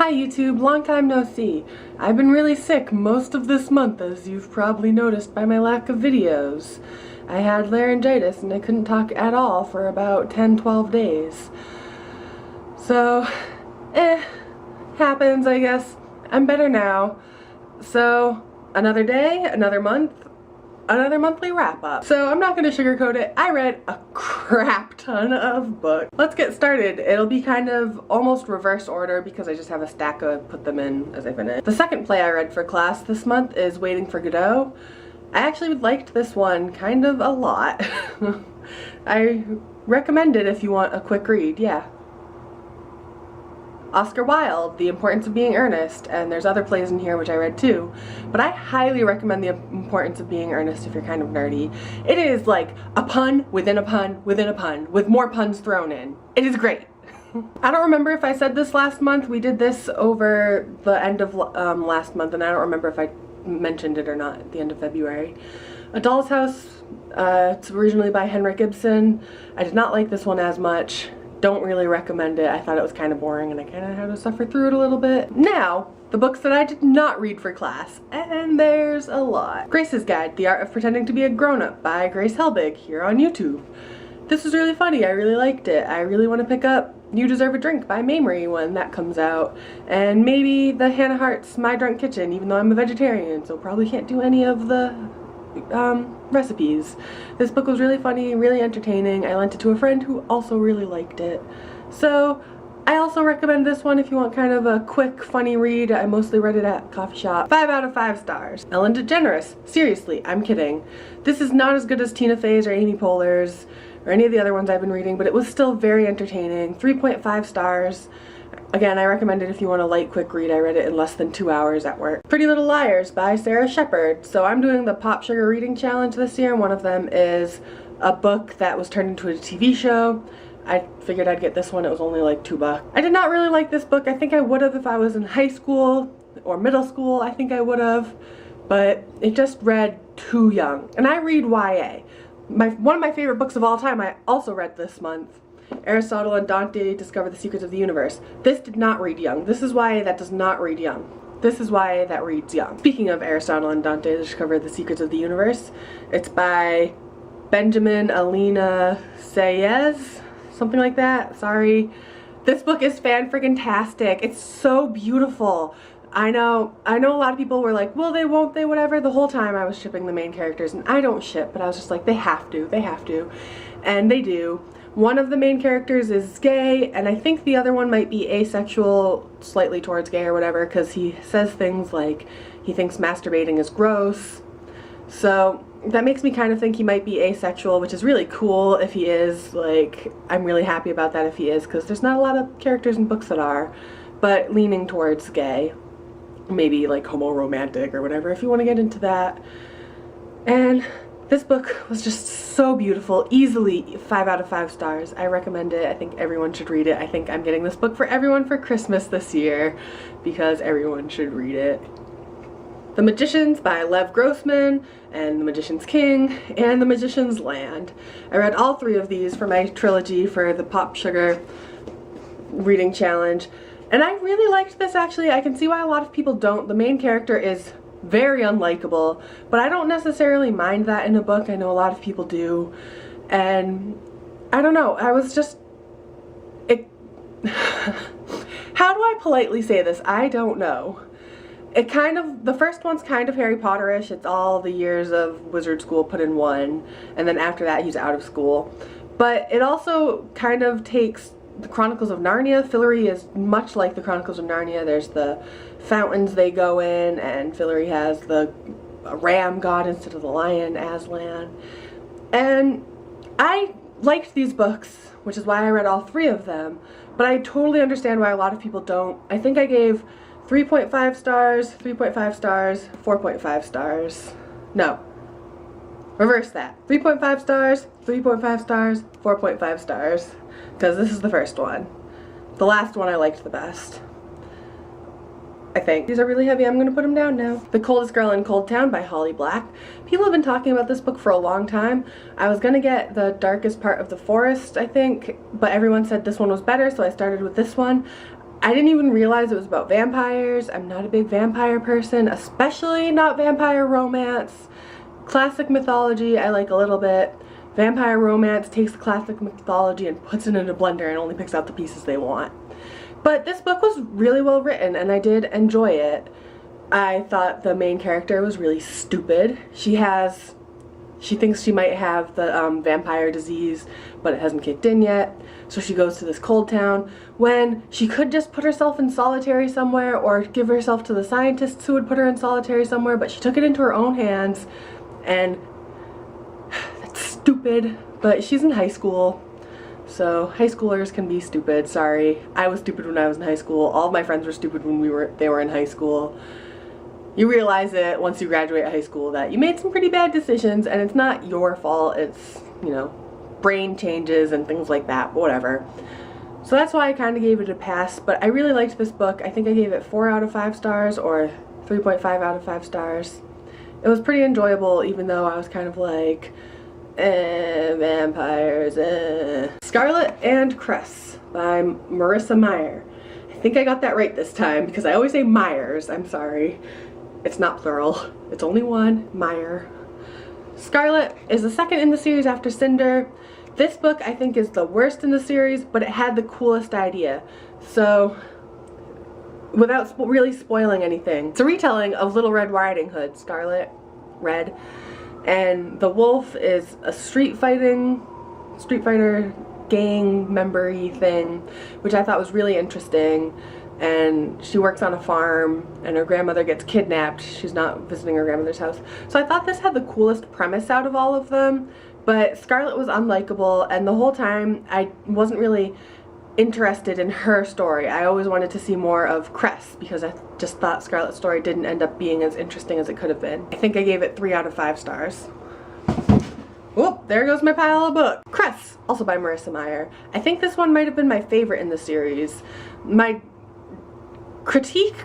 Hi YouTube, long time no see. I've been really sick most of this month, as you've probably noticed by my lack of videos. I had laryngitis and I couldn't talk at all for about 10-12 days. So, happens I guess. I'm better now. So, another day, another month, another monthly wrap-up. So I'm not gonna sugarcoat it. I read a crap ton of books. Let's get started. It'll be kind of almost reverse order because I just have a stack of put them in as I finish. The second play I read for class this month is Waiting for Godot. I actually liked this one kind of a lot. I recommend it if you want a quick read, yeah. Oscar Wilde, The Importance of Being Earnest, and there's other plays in here which I read too, but I highly recommend The Importance of Being Earnest if you're kind of nerdy. It is like a pun within a pun within a pun with more puns thrown in. It is great. I don't remember if I said this last month. We did this over the end of last month, and I don't remember if I mentioned it or not at the end of February. A Doll's House, it's originally by Henrik Ibsen. I did not like this one as much. Don't really recommend it. I thought it was kind of boring and I kind of had to suffer through it a little bit. Now, the books that I did not read for class, and there's a lot. Grace's Guide, The Art of Pretending to be a Grown-Up by Grace Helbig here on YouTube. This was really funny. I really liked it. I really want to pick up You Deserve a Drink by Mamrie when that comes out, and maybe the Hannah Hart's My Drunk Kitchen, even though I'm a vegetarian, so probably can't do any of the recipes. This book was really funny, really entertaining. I lent it to a friend who also really liked it. So I also recommend this one if you want kind of a quick, funny read. I mostly read it at coffee shop. 5 out of 5 stars. Ellen DeGeneres. Seriously, I'm kidding. This is not as good as Tina Fey's or Amy Poehler's or any of the other ones I've been reading, but it was still very entertaining. 3.5 stars. Again, I recommend it if you want a light, quick read. I read it in less than 2 hours at work. Pretty Little Liars by Sarah Shepard. So I'm doing the Pop Sugar Reading Challenge this year, and one of them is a book that was turned into a TV show. I figured I'd get this one. It was only like $2. I did not really like this book. I think I would have if I was in high school or middle school. I think I would have, but it just read too young. And I read YA. One of my favorite books of all time I also read this month. Aristotle and Dante Discover the Secrets of the Universe. This did not read young. This is YA that does not read young. This is YA that reads young. Speaking of Aristotle and Dante Discover the Secrets of the Universe, it's by Benjamin Alina Sayez, something like that. Sorry. This book is fan-friggin-tastic. It's so beautiful. I know a lot of people were like, will they, won't they, whatever. The whole time I was shipping the main characters, and I don't ship, but I was just like, they have to. And they do. One of the main characters is gay, and I think the other one might be asexual, slightly towards gay or whatever, because he says things like he thinks masturbating is gross. So that makes me kind of think he might be asexual, which is really cool if he is. Like, I'm really happy about that if he is, because there's not a lot of characters in books that are, but leaning towards gay. Maybe like homo-romantic or whatever, if you want to get into that. And this book was just so beautiful. Easily 5 out of 5 stars. I recommend it. I think everyone should read it. I think I'm getting this book for everyone for Christmas this year because everyone should read it. The Magicians by Lev Grossman, and The Magician's King, and The Magician's Land. I read all 3 of these for my trilogy for the Pop Sugar Reading Challenge. And I really liked this, actually. I can see why a lot of people don't. The main character is very unlikable, but I don't necessarily mind that in a book. I know a lot of people do. And I don't know, I was just... How do I politely say this? I don't know. The first one's kind of Harry Potter-ish. It's all the years of wizard school put in one, and then after that he's out of school. But it also kind of takes the Chronicles of Narnia. Fillory is much like the Chronicles of Narnia. There's the fountains they go in, and Fillory has the ram god instead of the lion, Aslan. And I liked these books, which is why I read all 3 of them, but I totally understand why a lot of people don't. I think I gave 3.5 stars, 3.5 stars, 4.5 stars. No. Reverse that. 3.5 stars, 3.5 stars, 4.5 stars. Because this is the first one. The last one I liked the best, I think. These are really heavy. I'm going to put them down now. The Coldest Girl in Coldtown by Holly Black. People have been talking about this book for a long time. I was going to get The Darkest Part of the Forest, I think, but everyone said this one was better, so I started with this one. I didn't even realize it was about vampires. I'm not a big vampire person, especially not vampire romance. Classic mythology I like a little bit. Vampire romance takes the classic mythology and puts it in a blender and only picks out the pieces they want. But this book was really well written and I did enjoy it. I thought the main character was really stupid. She thinks she might have the vampire disease, but it hasn't kicked in yet. So she goes to this Coldtown when she could just put herself in solitary somewhere or give herself to the scientists who would put her in solitary somewhere, but she took it into her own hands, and that's stupid. But she's in high school, so high schoolers can be stupid. Sorry, I was stupid when I was in high school. All of my friends were stupid when they were in high school. You realize it once you graduate high school that you made some pretty bad decisions and it's not your fault. It's, you know, brain changes and things like that, but whatever. So that's why I kind of gave it a pass, but I really liked this book. I think I gave it 4 out of 5 stars or 3.5 out of 5 stars. It was pretty enjoyable, even though I was kind of like, vampires, Scarlet and Cress by Marissa Meyer. I think I got that right this time because I always say Myers, I'm sorry. It's not plural, it's only one, Meyer. Scarlet is the second in the series after Cinder. This book I think is the worst in the series, but it had the coolest idea. So, without really spoiling anything, it's a retelling of Little Red Riding Hood, Scarlet, Red, and the wolf is a street fighter gang member-y thing, which I thought was really interesting. And she works on a farm and her grandmother gets kidnapped. She's not visiting her grandmother's house. So I thought this had the coolest premise out of all of them, but Scarlet was unlikable, and the whole time I wasn't really interested in her story. I always wanted to see more of Cress because I just thought Scarlet's story didn't end up being as interesting as it could have been. I think I gave it 3 out of 5 stars. Whoop, there goes my pile of books. Cress, also by Marissa Meyer. I think this one might have been my favorite in the series. My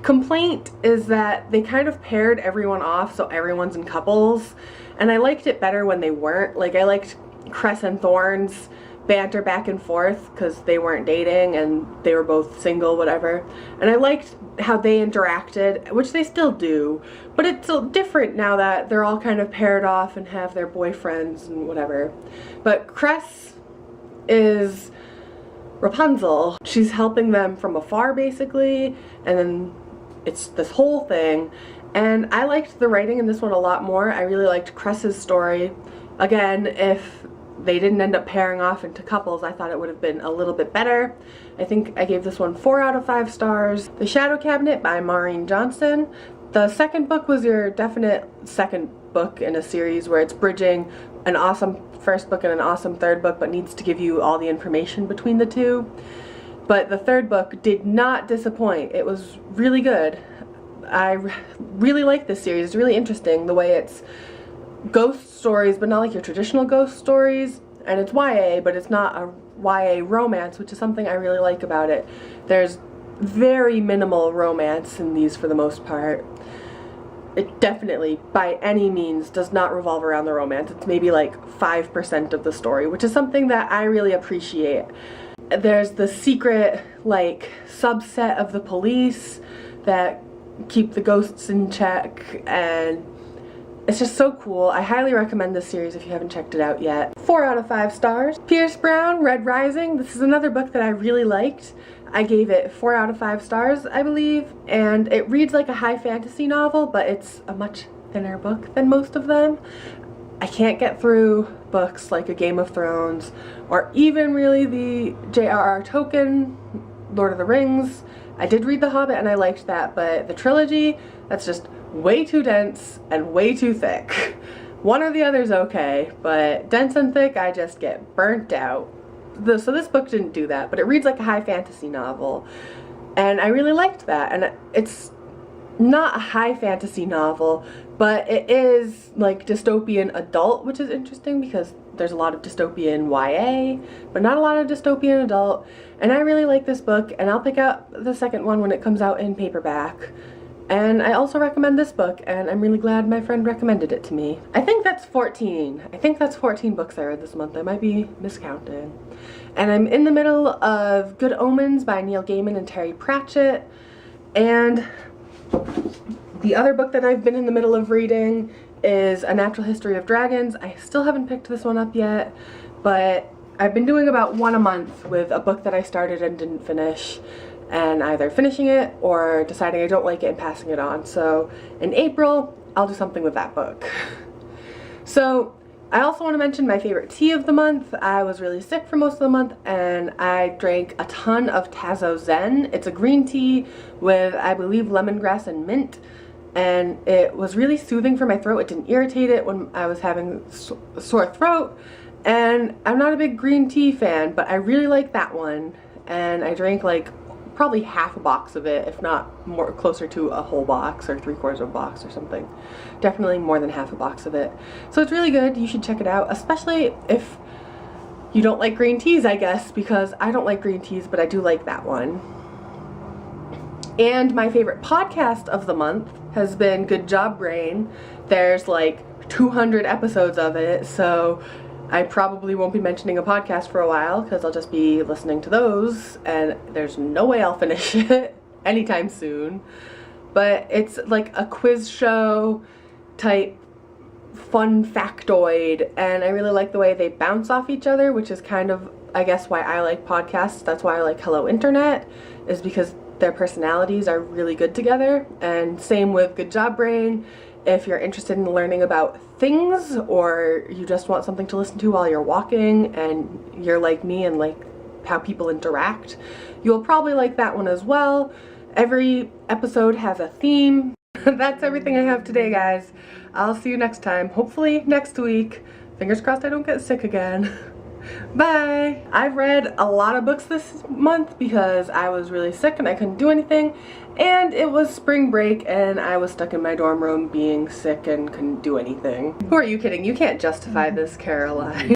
complaint is that they kind of paired everyone off so everyone's in couples, and I liked it better when they weren't. Like, I liked Cress and Thorn's banter back and forth because they weren't dating and they were both single, whatever, and I liked how they interacted, which they still do, but it's different now that they're all kind of paired off and have their boyfriends and whatever. But Cress is Rapunzel. She's helping them from afar basically, and then it's this whole thing, and I liked the writing in this one a lot more. I really liked Cress's story. Again, if they didn't end up pairing off into couples, I thought it would have been a little bit better. I think I gave this one 4 out of 5 stars. The Shadow Cabinet by Maureen Johnson. The second book was your definite second book in a series where it's bridging an awesome first book and an awesome third book, but needs to give you all the information between the two. But the third book did not disappoint. It was really good. I really like this series. It's really interesting the way it's ghost stories, but not like your traditional ghost stories, and it's YA, but it's not a YA romance, which is something I really like about it. There's very minimal romance in these for the most part. It definitely, by any means, does not revolve around the romance. It's maybe like 5% of the story, which is something that I really appreciate. There's the secret, like, subset of the police that keep the ghosts in check, and it's just so cool. I highly recommend this series if you haven't checked it out yet. 4 out of 5 stars. Pierce Brown, Red Rising. This is another book that I really liked. I gave it 4 out of 5 stars, I believe, and it reads like a high fantasy novel, but it's a much thinner book than most of them. I can't get through books like A Game of Thrones, or even really the J.R.R. Tolkien, Lord of the Rings. I did read The Hobbit and I liked that, but the trilogy, that's just way too dense and way too thick. One or the other's okay, but dense and thick, I just get burnt out. So this book didn't do that, but it reads like a high fantasy novel, and I really liked that. And it's not a high fantasy novel, but it is like dystopian adult, which is interesting because there's a lot of dystopian YA, but not a lot of dystopian adult. And I really like this book, and I'll pick up the second one when it comes out in paperback. And I also recommend this book, and I'm really glad my friend recommended it to me. I think that's 14. I think that's 14 books I read this month. I might be miscounting. And I'm in the middle of Good Omens by Neil Gaiman and Terry Pratchett. And the other book that I've been in the middle of reading is A Natural History of Dragons. I still haven't picked this one up yet, but I've been doing about one a month with a book that I started and didn't finish, and either finishing it or deciding I don't like it and passing it on. So in April, I'll do something with that book. So I also want to mention my favorite tea of the month. I was really sick for most of the month and I drank a ton of Tazo Zen. It's a green tea with, I believe, lemongrass and mint, and it was really soothing for my throat. It didn't irritate it when I was having a sore throat. And I'm not a big green tea fan, but I really like that one. And I drank like probably half a box of it, if not more, closer to a whole box or 3/4 of a box or something. Definitely more than half a box of it. So it's really good. You should check it out, especially if you don't like green teas, I guess, because I don't like green teas, but I do like that one. And my favorite podcast of the month has been Good Job Brain. There's like 200 episodes of it, so I probably won't be mentioning a podcast for a while because I'll just be listening to those, and there's no way I'll finish it anytime soon. But it's like a quiz show type fun factoid, and I really like the way they bounce off each other, which is kind of, I guess, why I like podcasts. That's why I like Hello Internet, is because their personalities are really good together. And same with Good Job Brain. If you're interested in learning about things, or you just want something to listen to while you're walking and you're like me and like how people interact, you'll probably like that one as well. Every episode has a theme. That's everything I have today, guys. I'll see you next time, hopefully next week. Fingers crossed I don't get sick again. Bye! I've read a lot of books this month because I was really sick and I couldn't do anything, and it was spring break and I was stuck in my dorm room being sick and couldn't do anything. Who are you kidding? You can't justify this, Caroline.